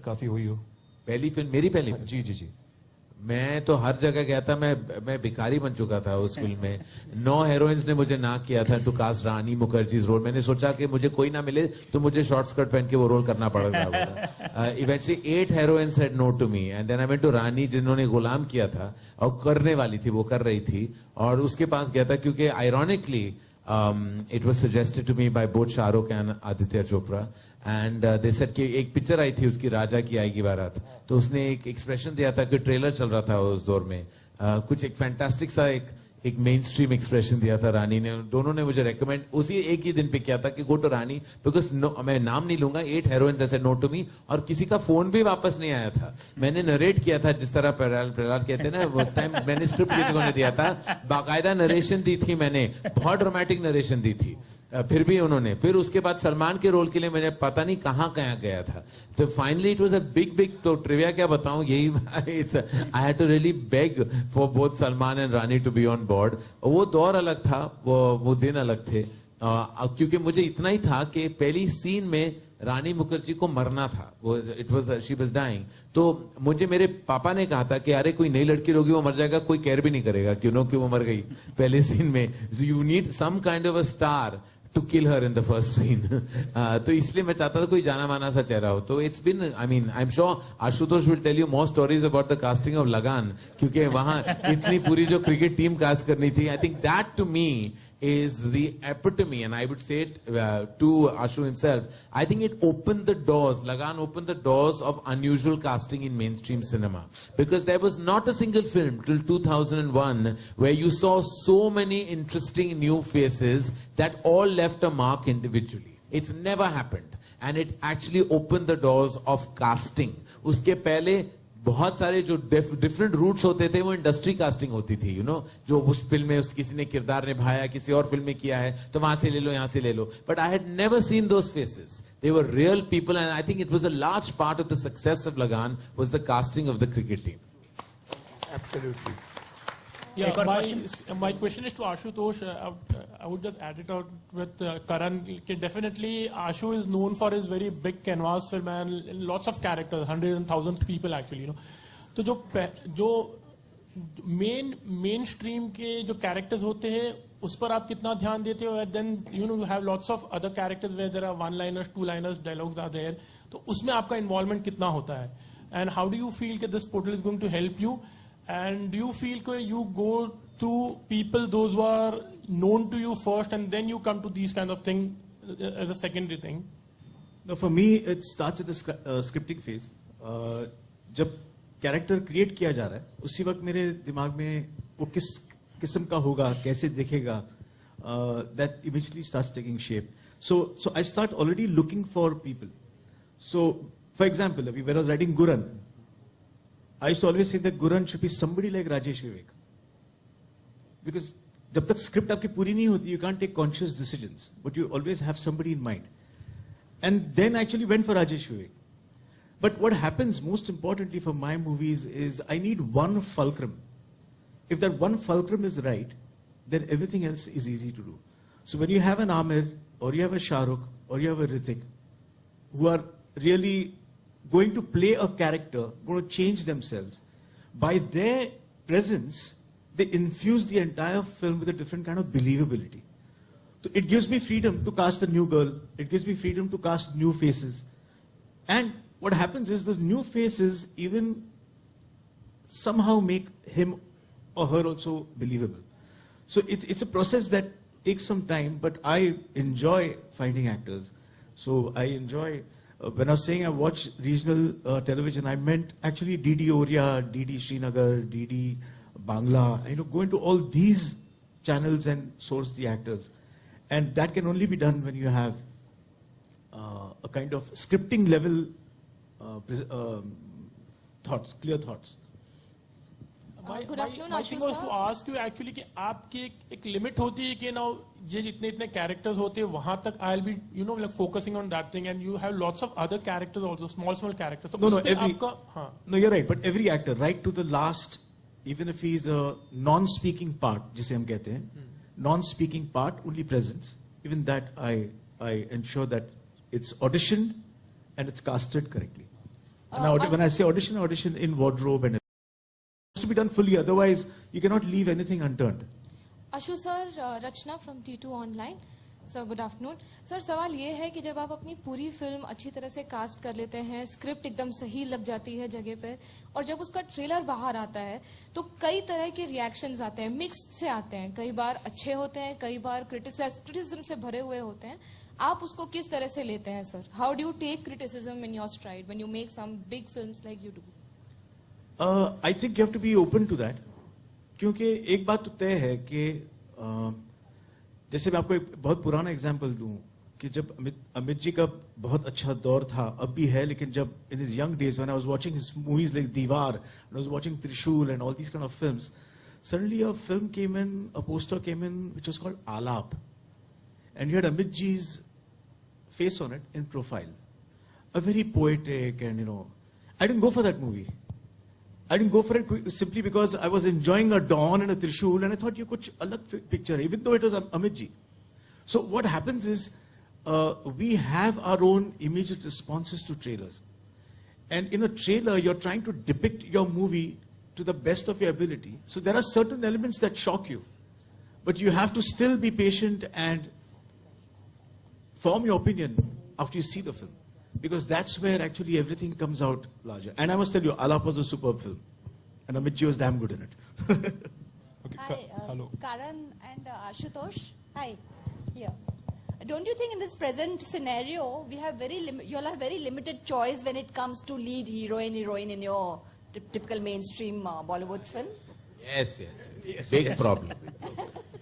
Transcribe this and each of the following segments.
शिरकत काफी हुई हो? पहली फिल्म, मेरी पहली फिल्म? जी जी जी। मैं तो हर जगह गया था, मैं भिखारी बन चुका था उस फिल्म में। 9 हीरोइंस ने मुझे ना किया था टू कास्ट रानी मुखर्जीज रोल। मैंने सोचा कि मुझे कोई ना मिले तो मुझे शॉर्ट स्कर्ट पहन के वो रोल करना पड़ेगा। Eventually 8 heroines said no to me and then I went to Rani, जिन्होंने गुलाम किया था और करने वाली थी, वो कर रही थी, और उसके पास गया था क्योंकि ironically it was suggested to me by both Shahrukh and Aditya Chopra and they said कि एक पिक्चर आई थी उसकी, राजा की आएगी बारात, तो उसने एक एक्सप्रेशन दिया था कि ट्रेलर चल रहा था उस दौर में, कुछ एक फैंटास्टिक सा एक मेन स्ट्रीम एक्सप्रेशन दिया था रानी ने। दोनों ने मुझे रेकमेंड उसी एक ही दिन पे किया था कि गो टू रानी, बिकॉज मैं नाम नहीं लूंगा, 8 हीरोइंस ऐसे नो टू मी, और किसी का फोन भी वापस नहीं आया था। मैंने नरेट किया था जिस तरह प्रहलाद कहते हैं ना, उस टाइम मैंने स्क्रिप्ट किसी को नहीं दिया था, बाकायदा नरेशन दी थी मैंने, बहुत ड्रामेटिक नरेशन दी थी। फिर भी उन्होंने, फिर उसके बाद सलमान के रोल के लिए मैंने पता नहीं कहाँ गया था, तो finally it was a big तो ट्रिविया क्या बताऊं, यही I had to really beg for both Salman and Rani to be on board. वो दौर अलग था, वो दिन अलग थे, क्योंकि मुझे इतना ही था कि पहली सीन में रानी मुखर्जी को मरना था, वो it was she was dying, तो मुझे मेरे पापा ने कहा था कि अरे कोई नई लड़की होगी वो मर जाएगा, कोई केयर भी नहीं करेगा क्यों कि वो मर गई पहले सीन में, you need some kind of a star to kill her in the first scene. तो इसलिए मैं चाहता था कोई जाना माना सा चेहरा हो। तो it's been, I mean, I'm sure Ashutosh will tell you more stories about the casting of लगान, क्योंकि वहां इतनी पूरी जो क्रिकेट टीम कास्ट करनी थी, I think that to me is the epitome, and I would say it to Ashu himself. I think it opened the doors. Lagan opened the doors of unusual casting in mainstream cinema, because there was not a single film till 2001 where you saw so many interesting new faces that all left a mark individually. It's never happened, and it actually opened the doors of casting. उसके पहले बहुत सारे जो different roots होते थे, वो industry casting होती थी, यू नो, जो उस फिल्म में किसी ने किरदार निभाया, किसी और फिल्म में किया है, तो वहां से ले लो, यहां से ले लो, but I had never seen those faces. They were real people, and I think it was a large part of the success of Lagan was the casting of the cricket team. Absolutely. Yeah, my question is to Ashutosh. I would just add it out with Karan. Definitely, Ashu is known for his very big canvas film and lots of characters, hundreds and thousands of people actually. You know, तो जो main stream के जो characters होते हैं उस पर आप कितना ध्यान देते हो? And then you have lots of other characters where there are 1-liners, 2-liners, dialogues are there, तो उसमें आपका इन्वॉल्वमेंट कितना होता है? And how do you feel कि this portal is going to help you? And do you feel that you go to people, those who are known to you first, and then you come to these kind of thing as a secondary thing? No, for me, it starts at the scripting phase. जब character create किया जा रहा है, उसी वक्त मेरे दिमाग में वो किस किस्म का होगा, कैसे दिखेगा, that eventually starts taking shape. So I start already looking for people. So, for example, when I was writing Guran, I used to always say that Guran should be somebody like Rajesh Vivek. Because जब तक script आपकी पूरी नहीं होती, you can't take conscious decisions, but you always have somebody in mind. And then actually went for Rajesh Vivek. But what happens most importantly for my movies is I need one fulcrum. If that one fulcrum is right, then everything else is easy to do. So when you have an Amir, or you have a Shahrukh, or you have a Hrithik, who are really going to play a character, going to change themselves, by their presence, they infuse the entire film with a different kind of believability. So it gives me freedom to cast a new girl. It gives me freedom to cast new faces. And what happens is those new faces even somehow make him or her also believable. So it's a process that takes some time, but I enjoy finding actors. So I enjoy... when I was saying I watch regional television, I meant actually DD Oriya, DD Srinagar, DD Bangla. Go into all these channels and source the actors. And that can only be done when you have a kind of scripting level thoughts, clear thoughts. Good afternoon, my thing was to ask you actually कि आपकी एक limit होती है कि ना ये जितने इतने कैरेक्टर्स होते हैं वहां तक I'll be like focusing on that thing, and you have lots of other characters also, small characters. So no, you're right, but every actor right to the last, even if he's a non-speaking part, जिसे हम कहते हैं, non-speaking part, only presence, even that I ensure that it's auditioned and it's casted correctly. When I say audition in wardrobe and it has to be done fully. Otherwise, you cannot leave anything unturned. Ashu sir, Rachna from T2 Online. Sir good afternoon sir सवाल ये है कि जब आप अपनी पूरी film अच्छी तरह से कास्ट कर लेते हैं स्क्रिप्ट एकदम सही लग जाती है जगह पे और जब उसका ट्रेलर बाहर आता है तो कई तरह के रिएक्शंस आते हैं मिक्स्ड से आते हैं कई बार अच्छे होते हैं कई बार क्रिटिसिज्म से भरे हुए होते हैं आप उसको किस तरह से लेते हैं sir how do you take criticism in your stride when you make some big films like you do I think you have to be open to that क्योंकि एक बात तो तय है कि जैसे मैं आपको एक बहुत पुराना एग्जाम्पल दूं कि जब अमित जी का बहुत अच्छा दौर था अब भी है लेकिन जब in his young days when I was watching his movies like Deewaar and I was watching Trishul and all these kind of films suddenly a film came in a poster came in which was called Alaap and you had Amit जी's face on it in profile a very poetic and I didn't go for that movie. I didn't go for it simply because I was enjoying a dawn and a Trishul and I thought you could alag picture even though it was Amit ji. So what happens is we have our own immediate responses to trailers. And in a trailer you're trying to depict your movie to the best of your ability. So there are certain elements that shock you. But you have to still be patient and form your opinion after you see the film. Because that's where actually everything comes out larger. And I must tell you, Alap was a superb film. And Amit ji was damn good in it. Okay, Hi, hello. Karan and Ashutosh. Hi, here. Don't you think in this present scenario, we have you all have very limited choice when it comes to lead heroine in your typical mainstream Bollywood film? Yes. Big problem.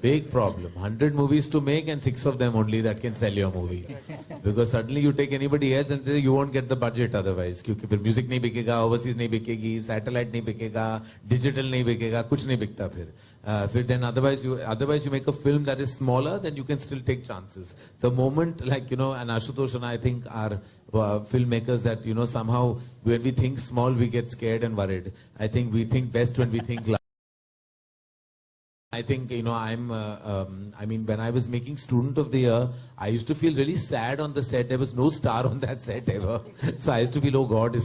Big problem. 100 movies to make and 6 of them only that can sell your movie. Because suddenly you take anybody else and say you won't get the budget otherwise. क्योंकि फिर music नहीं बिकेगा, overseas नहीं बिकेगी, satellite नहीं बिकेगा, digital नहीं बिकेगा, कुछ नहीं बिकता फिर. फिर then otherwise you make a film that is smaller, then you can still take chances. The moment like and Ashutosh and I think are filmmakers that somehow when we think small we get scared and worried. I think we think best when we think large. I think, I mean, when I was making Student of the Year, I used to feel really sad on the set. There was no star on that set ever. So I used to feel, oh God,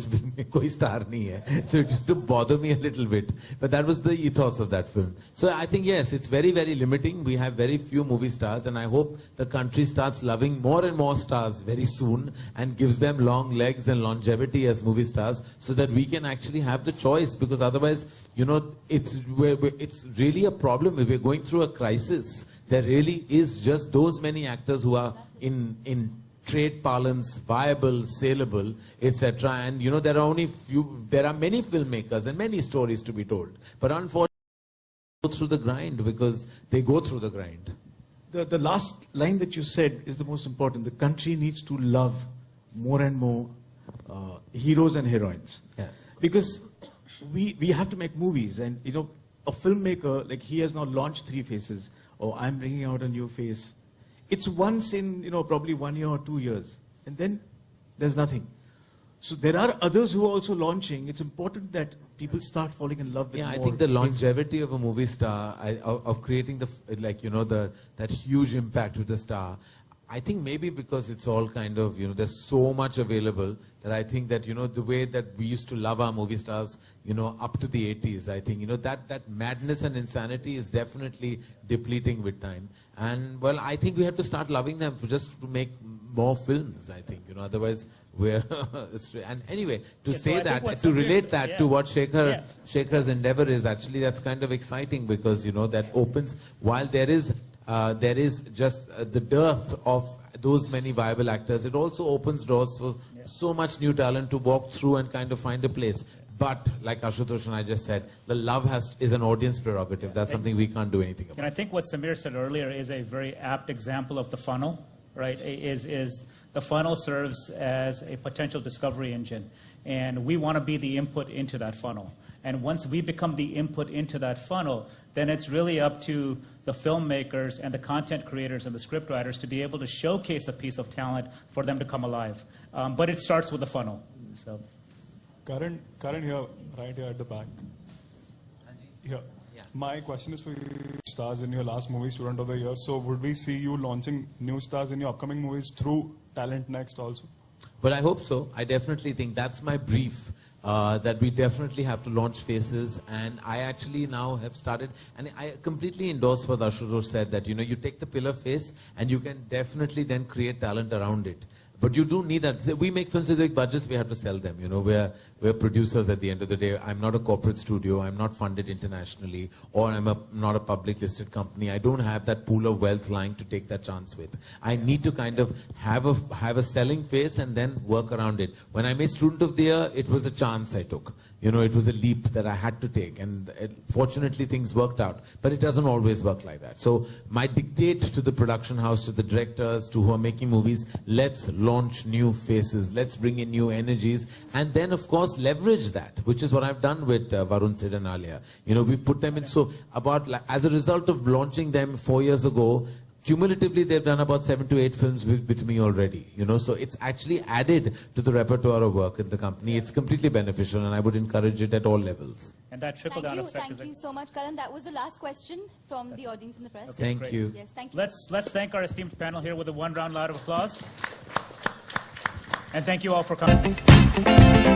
koi star nahi hai. So it used to bother me a little bit. But that was the ethos of that film. So I think, yes, it's very, very limiting. We have very few movie stars. And I hope the country starts loving more and more stars very soon and gives them long legs and longevity as movie stars so that we can actually have the choice. Because otherwise, it's really a problem. We're going through a crisis. There really is just those many actors who are in trade parlance, viable, saleable, etc. And there are many filmmakers and many stories to be told. But unfortunately, they go through the grind because they go through the grind. The last line that you said is the most important. The country needs to love more and more heroes and heroines. Yeah. Because we have to make movies and a filmmaker, like he has now launched 3 phases, or I'm bringing out a new phase. It's once in, probably 1 year or 2 years. And then there's nothing. So there are others who are also launching. It's important that people start falling in love with more I think the longevity of a movie star, of creating that huge impact with the star, I think maybe because it's all kind of, there's so much available that I think that, the way that we used to love our movie stars, up to the 80s, I think, that madness and insanity is definitely depleting with time. And, well, I think we have to start loving them just to make more films, I think, otherwise we're... and anyway, to say that, to relate that to what Shekhar's endeavor is, actually, that's kind of exciting because, that opens, while there is just the dearth of those many viable actors. It also opens doors for so much new talent to walk through and kind of find a place. But like Ashutosh and I just said, the love is an audience prerogative. That's something we can't do anything about. And I think what Samir said earlier is a very apt example of the funnel, right? Is the funnel serves as a potential discovery engine. And we want to be the input into that funnel. And once we become the input into that funnel, then it's really up to the filmmakers and the content creators and the script writers to be able to showcase a piece of talent for them to come alive. But it starts with the funnel. So, Karan here, right here at the back. Here. Yeah. My question is for you, stars in your last movie, Student of the Year. So would we see you launching new stars in your upcoming movies through Talent Next also? Well, I hope so. I definitely think that's my brief. that we definitely have to launch faces, and I actually now have started, and I completely endorse what Ashutosh said, that you take the pillar face and you can definitely then create talent around it. But you do need that. We make films with big budgets, we have to sell them. We're producers at the end of the day. I'm not a corporate studio. I'm not funded internationally, or I'm not a public listed company. I don't have that pool of wealth lying to take that chance with. I need to kind of have a selling face and then work around it. When I made Student of the Year, it was a chance I took. It was a leap that I had to take, and fortunately things worked out. But it doesn't always work like that. So my dictate to the production house, to the directors, to who are making movies, let's launch new faces, let's bring in new energies, and then of course leverage that, which is what I've done with Varun, Sid and Alia. We've put them in, as a result of launching them 4 years ago, cumulatively they've done about 7 to 8 films with me already, so it's actually added to the repertoire of work in the company. It's completely beneficial, and I would encourage it at all levels. And that trickle-down effect is... Thank you so much, Karan. That was the last question from the audience and the press. Okay, Thank great. you. Yes, thank you. Let's thank our esteemed panel here with a one round round of applause. And thank you all for coming.